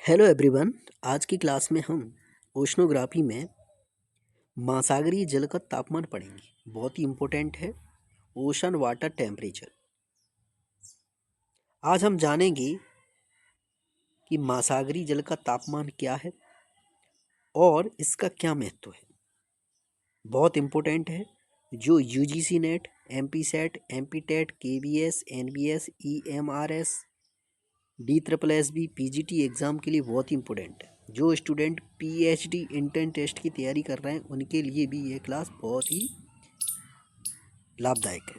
Hello everyone. आज की class में हम ओशनोग्राफी में महासागरीय जल का तापमान पढ़ेंगे। बहुत ही इम्पोर्टेंट है ओशन वाटर टेम्परेचर। आज हम जानेंगे कि महासागरीय जल का तापमान क्या है और इसका क्या महत्व है। बहुत इम्पोर्टेंट है। जो UGC NET, MP SET, MP TET, KVS, NBS, EMRS, DSSB, PGT exam के लिए बहुत ही इम्पोर्टेंट है। जो स्टूडेंट पीएचडी इंटर्न टेस्ट की तैयारी कर रहे हैं उनके लिए भी ये क्लास बहुत ही लाभदायक है।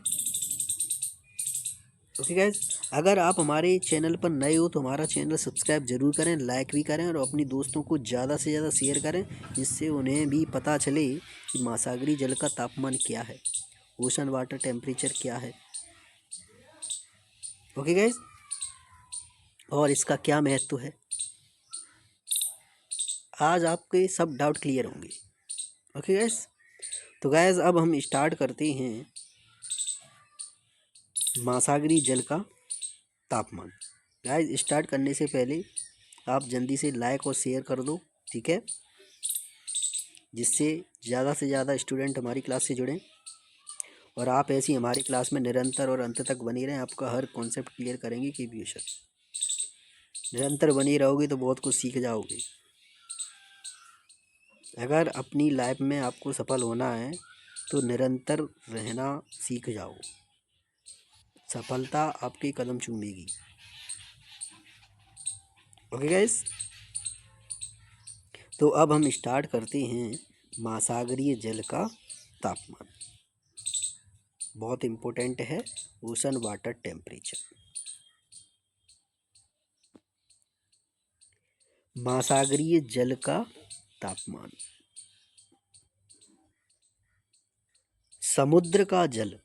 ओके गाइज, अगर आप हमारे चैनल पर नए हो तो हमारा चैनल सब्सक्राइब जरूर करें, लाइक भी करें और अपनी दोस्तों को ज़्यादा से ज़्यादा शेयर करें, जिससे उन्हें भी पता चले कि महासागरीय जल का तापमान क्या है, ओशन वाटर टेम्परेचर क्या है। ओके गाइज, और इसका क्या महत्व है। आज आपके सब डाउट क्लियर होंगे। ओके गाइज, तो गाइज अब हम स्टार्ट करते हैं महासागरीय जल का तापमान। गाइज स्टार्ट करने से पहले आप जल्दी से लाइक और शेयर कर दो, ठीक है, जिससे ज़्यादा से ज़्यादा स्टूडेंट हमारी क्लास से जुड़ें और आप ऐसी हमारी क्लास में निरंतर और अंत तक बनी रहें। आपका हर कॉन्सेप्ट क्लियर करेंगे कि बेशक निरंतर बनी रहोगे तो बहुत कुछ सीख जाओगे। अगर अपनी लाइफ में आपको सफल होना है तो निरंतर रहना सीख जाओ, सफलता आपके कदम चूमेगी। ओके गाइस, तो अब हम स्टार्ट करते हैं महासागरीय जल का तापमान। बहुत इम्पोर्टेंट है ओशन वाटर टेम्परेचर। महासागरीय जल का तापमान। समुद्र का जल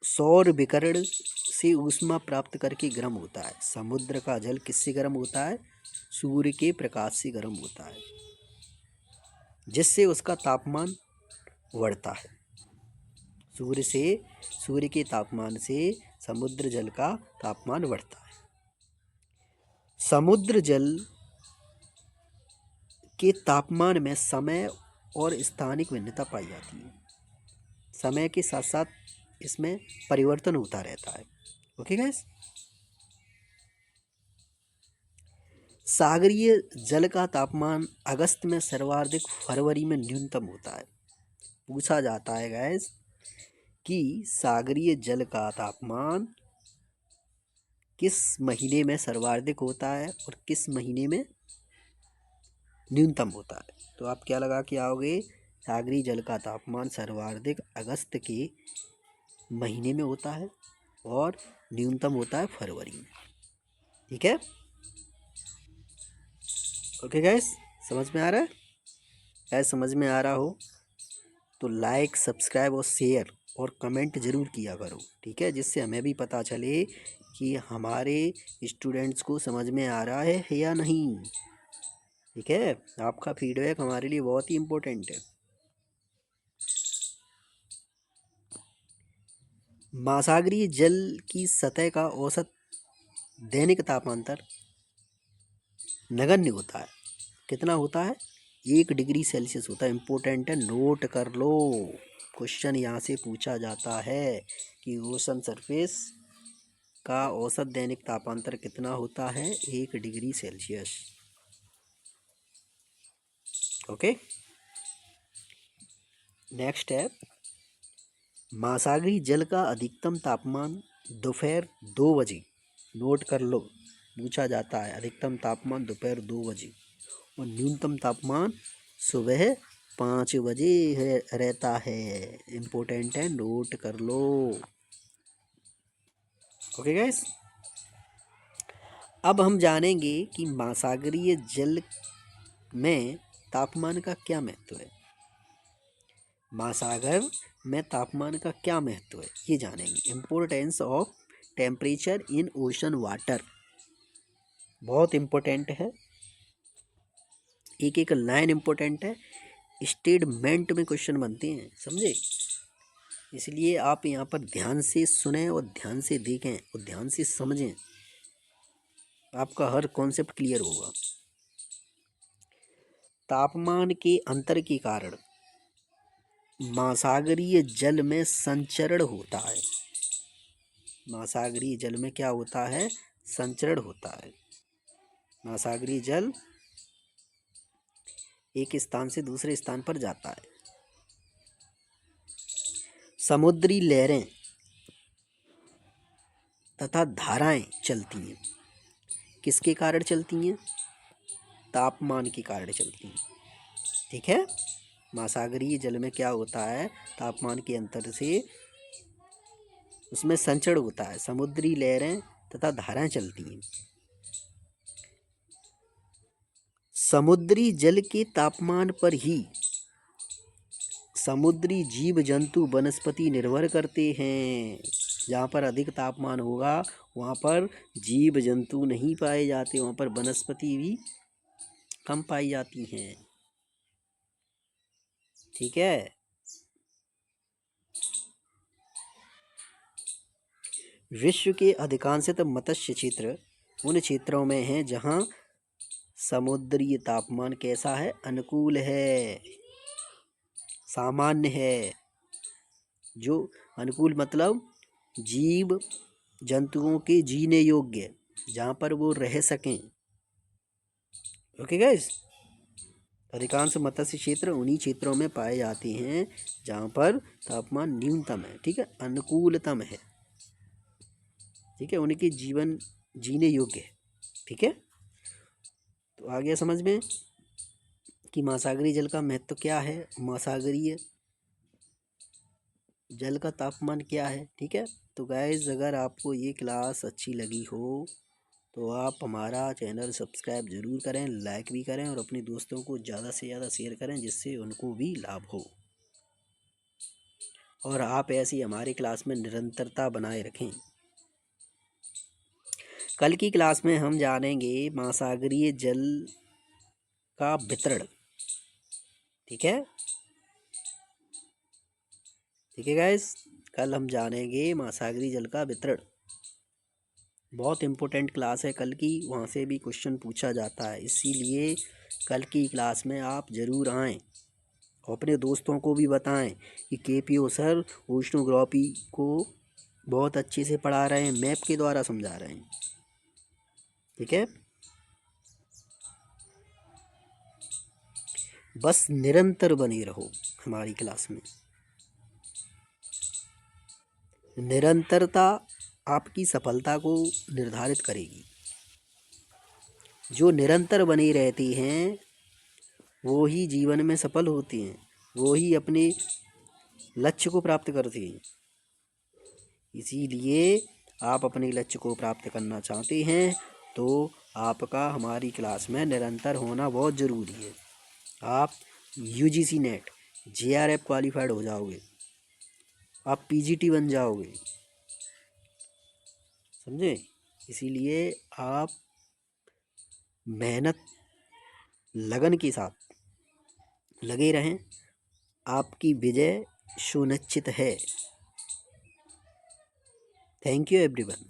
सौर विकिरण से ऊष्मा प्राप्त करके गर्म होता है। समुद्र का जल किससे गर्म होता है? सूर्य के प्रकाश से गर्म होता है, जिससे उसका तापमान बढ़ता है। सूर्य के तापमान से समुद्र जल का तापमान बढ़ता है। समुद्र जल के तापमान में समय और स्थानिक भिन्नता पाई जाती है। समय के साथ साथ इसमें परिवर्तन होता रहता है। ओके गाइस, सागरीय जल का तापमान अगस्त में सर्वाधिक, फरवरी में न्यूनतम होता है। पूछा जाता है गाइस कि सागरीय जल का तापमान किस महीने में सर्वाधिक होता है और किस महीने में न्यूनतम होता है। तो आप क्या लगा के आओगे? सागरीय जल का तापमान सर्वाधिक अगस्त के महीने में होता है और न्यूनतम होता है फरवरी में। ठीक है, ओके गाइस, समझ में आ रहा है? अगर समझ में आ रहा हो तो लाइक, सब्सक्राइब और शेयर और कमेंट ज़रूर किया करो, ठीक है, जिससे हमें भी पता चले कि हमारे स्टूडेंट्स को समझ में आ रहा है या नहीं। ठीक है, आपका फीडबैक हमारे लिए बहुत ही इम्पोर्टेंट है। महासागरीय जल की सतह का औसत दैनिक तापांतर नगण्य होता है। कितना होता है? 1 डिग्री सेल्सियस होता है। इम्पोर्टेंट है, नोट कर लो। क्वेश्चन यहाँ से पूछा जाता है कि ओशन सरफेस का औसत दैनिक तापांतर कितना होता है? 1 डिग्री सेल्सियस। ओके, नेक्स्ट है महासागरीय जल का अधिकतम तापमान दोपहर 2 बजे। नोट कर लो, पूछा जाता है अधिकतम तापमान दोपहर 2 बजे और न्यूनतम तापमान सुबह 5 बजे रहता है। इम्पोर्टेंट है, नोट कर लो। ओके गाइस, अब हम जानेंगे कि महासागरीय जल में तापमान का क्या महत्व है। महासागर में तापमान का क्या महत्व है ये जानेंगे। Importance of temperature in ocean water. बहुत इम्पोर्टेंट है, एक एक लाइन इम्पोर्टेंट है। स्टेटमेंट में क्वेश्चन बनते हैं, समझे? इसलिए आप यहाँ पर ध्यान से सुने और ध्यान से देखें और ध्यान से समझें। आपका हर कॉन्सेप्ट क्लियर होगा। तापमान के अंतर के कारण महासागरीय जल में संचरण होता है। महासागरीय जल में क्या होता है? संचरण होता है। महासागरीय जल एक स्थान से दूसरे स्थान पर जाता है। समुद्री लहरें तथा धाराएं चलती हैं, किसके कारण चलती हैं? तापमान के कारण चलती हैं। ठीक है, महासागरीय जल में क्या होता है? तापमान के अंतर से उसमें संचरण होता है, समुद्री लहरें तथा धाराएं चलती हैं। समुद्री जल के तापमान पर ही समुद्री जीव जंतु वनस्पति निर्भर करते हैं। जहाँ पर अधिक तापमान होगा वहाँ पर जीव जंतु नहीं पाए जाते, वहाँ पर वनस्पति भी कम पाई जाती हैं। ठीक है, विश्व के अधिकांशतः मत्स्य क्षेत्र उन क्षेत्रों में हैं जहाँ समुद्री तापमान कैसा है? अनुकूल है, सामान्य है। जो अनुकूल मतलब जीव जंतुओं के जीने योग्य, जहाँ पर वो रह सकें। ओके गाइस, अधिकांश मत्स्य क्षेत्र उन्हीं क्षेत्रों में पाए जाते हैं जहाँ पर तापमान न्यूनतम है। ठीक है, अनुकूलतम है। ठीक है, उनके जीवन जीने योग्य है। ठीक है, तो आ गया समझ में कि महासागरीय जल का महत्व क्या है, महासागरीय जल का तापमान क्या है। ठीक है, तो गाइस अगर आपको ये क्लास अच्छी लगी हो तो आप हमारा चैनल सब्सक्राइब ज़रूर करें, लाइक भी करें और अपने दोस्तों को ज़्यादा से ज़्यादा शेयर करें जिससे उनको भी लाभ हो। और आप ऐसी हमारी क्लास में निरंतरता बनाए रखें। कल की क्लास में हम जानेंगे महासागरीय जल का वितरण। ठीक है, ठीक है गाइस, कल हम जानेंगे महासागरीय जल का वितरण। बहुत इम्पोर्टेंट क्लास है कल की, वहाँ से भी क्वेश्चन पूछा जाता है, इसीलिए कल की क्लास में आप ज़रूर आएँ और अपने दोस्तों को भी बताएं कि KPO सर ओशनोग्राफी को बहुत अच्छे से पढ़ा रहे हैं, मैप के द्वारा समझा रहे हैं। ठीक है, बस निरंतर बने रहो हमारी क्लास में। निरंतरता आपकी सफलता को निर्धारित करेगी। जो निरंतर बने रहते हैं वो ही जीवन में सफल होते हैं, वो ही अपने लक्ष्य को प्राप्त करते हैं। इसीलिए आप अपने लक्ष्य को प्राप्त करना चाहते हैं तो आपका हमारी क्लास में निरंतर होना बहुत ज़रूरी है। आप UGC नेट JRF क्वालिफाइड हो जाओगे, आप PGT बन जाओगे, समझे। इसीलिए आप मेहनत लगन के साथ लगे रहें, आपकी विजय सुनिश्चित है। Thank you everyone.